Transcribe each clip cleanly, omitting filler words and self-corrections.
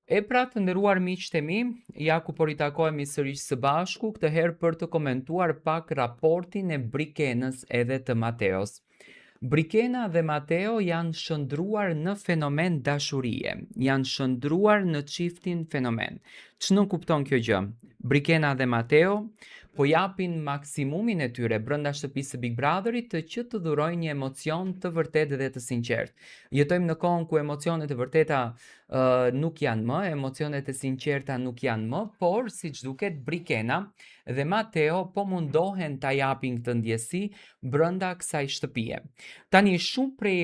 E pra të nderuar miqtë e mi, ja ku po ritakohemi sërish së bashku, këtë herë për të komentuar pak raportin e Brikenës edhe të Mateos. Brikena dhe Mateo janë shëndruar në fenomen dashurie, janë shëndruar në çiftin fenomen. Ç'në kupton kjo gjë? Brikena dhe Mateo po japin maksimumin e tyre brenda shtëpisë së Big Brotherit që të dhurojnë një emocion të vërtetë dhe të sinqertë. Jetojmë në kohën ku emocionet e vërteta nuk janë më, emocionet e sinqerta nuk janë më, por siç duket Brikena dhe Mateo po mundohen ta japin këtë ndjesi brenda kësaj shtëpie. Tani shumë prej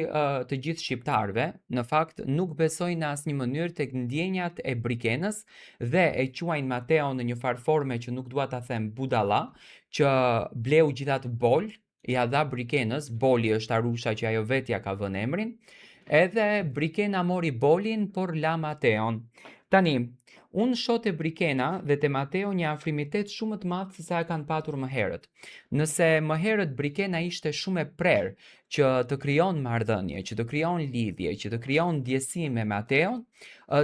të gjithë shqiptarëve në fakt nuk besojnë në asnjë mënyrë tek ndjenjat e Brikenës dhe e quajnë Mateo në një farë forme që nuk dua ta them budalla, që bleu gjithatë bol, ja dha Brikenës, boli është Arusha që ajo vetja ka vënë emrin, edhe Brikena mori bolin, por la Mateon. Tani, unë shoh te Brikena dhe te Mateo një afrimitet shumë të madh se sa e kanë patur më herët. Nëse më herët Brikena ishte shumë e prerë që të krijon marrëdhënie, që të krijon lidhje, që të krijon ndjesi me Mateon,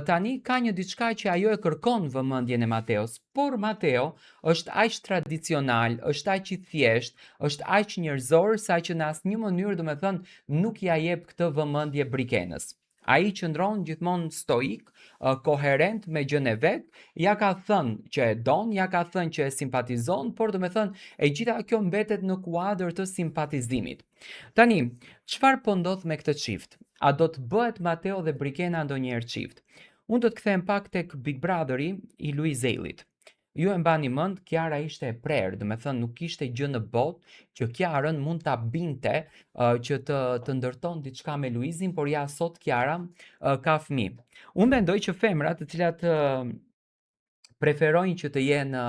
tani ka një diçka që ajo e kërkon vëmendjen e Mateos, por Mateo është aq tradicional, është aq i thjesht, është aq njerëzor sa që në asnjë mënyrë, domethënë, nuk ja jep këtë vëmendje Brikenës. Ai qëndron gjithmonë stoik, koherent me gjën e vet, ja ka thënë që e don, ja ka thënë që e simpatizon, por e gjitha kjo mbetet në kuadër të simpatizimit. Tani, çfarë po ndodh me këtë çift? A do të bëhet Mateo dhe Brikena ndonjëherë çift? Unë do të kthehem pak tek Big Brotheri i Luiz Ellit. Ju e mbani mend, Kiara ishte e prerë, nuk kishte gjë në botë që Kiarën mund ta binte që të ndërton diçka me Luizin, por ja sot Kiara ka fëmijë. Unë mendoj që femrat të cilat preferojnë që të jenë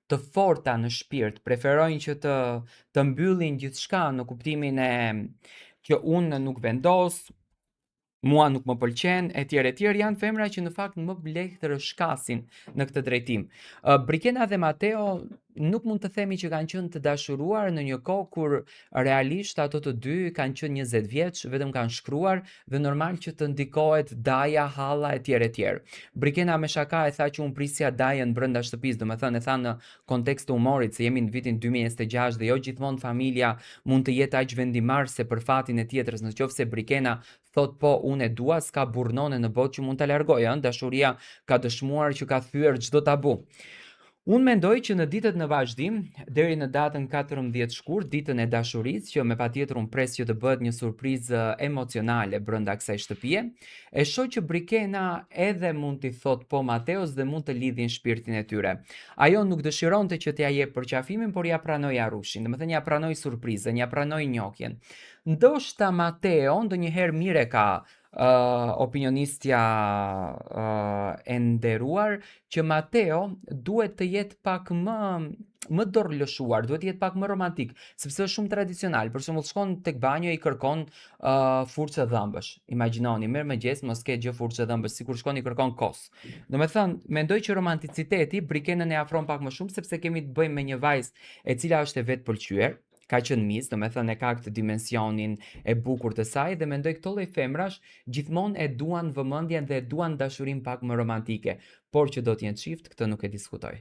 të forta në shpirt, preferojnë që të mbyllin gjithçka në kuptimin e që unë nuk vendos, mua nuk më pëlqen, etj, janë femra që në fakt më lehtë të rrëshkasin në këtë drejtim. Brikena dhe Mateo nuk mund të themi që kanë qenë të dashuruar në një kohë kur realisht ato të dy kanë qenë 20 vjeç, vetëm kanë shkruar dhe normal që të ndikohet daja, halla, etj. Brikena me shaka e tha që unë prisja dajën brenda shtëpisë, e tha në kontekst të humorit se jemi në vitin 2026 dhe jo gjithmonë familja mund të jetë aq vendimarrëse për fatin e tjetrës, nëse Brikena thot po unë e dua, s'ka burrnone në botë që mund ta largojë, dashuria ka dëshmuar që ka thyer çdo tabu. Unë mendoj që në ditët në vazhdim, deri në datën 14 shkurt, ditën e dashurisë, që me patjetër unë pres që të bëhet një surprizë emocionale brenda kësaj shtëpie, e shoh që Brikena edhe mund t'i thot po Mateos dhe mund të lidhin shpirtin e tyre. Ajo nuk dëshironte që t'ja jep përqafimin, por ja pranoi Arushin, ja pranoi surprizën, ja pranoi njohjen. Ndoshta Mateo ndonjëherë mire ka opinionistja e nderuar që Mateo duhet të jetë pak më dorëlëshuar, duhet të jetë pak më romantik, sepse është shumë tradicional. Për shembull, shkon tek banjo i kërkon furçë dhëmbësh. Imagjinoni, mirëmëngjes, mos ke gjë furçë dhëmbësh, sikur shkon i kërkon kos. Mendoj që romanticiteti Brikenën e afron pak më shumë sepse kemi të bëjmë me një vajzë e cila është e vetë pëlqyer, ka qenë mis, e ka këtë dimensionin e bukur të saj dhe mendoj këto lloj femrash gjithmonë e duan vëmendjen dhe e duan dashurinë pak më romantike, por që do të jenë çift, këtë nuk e diskutoj.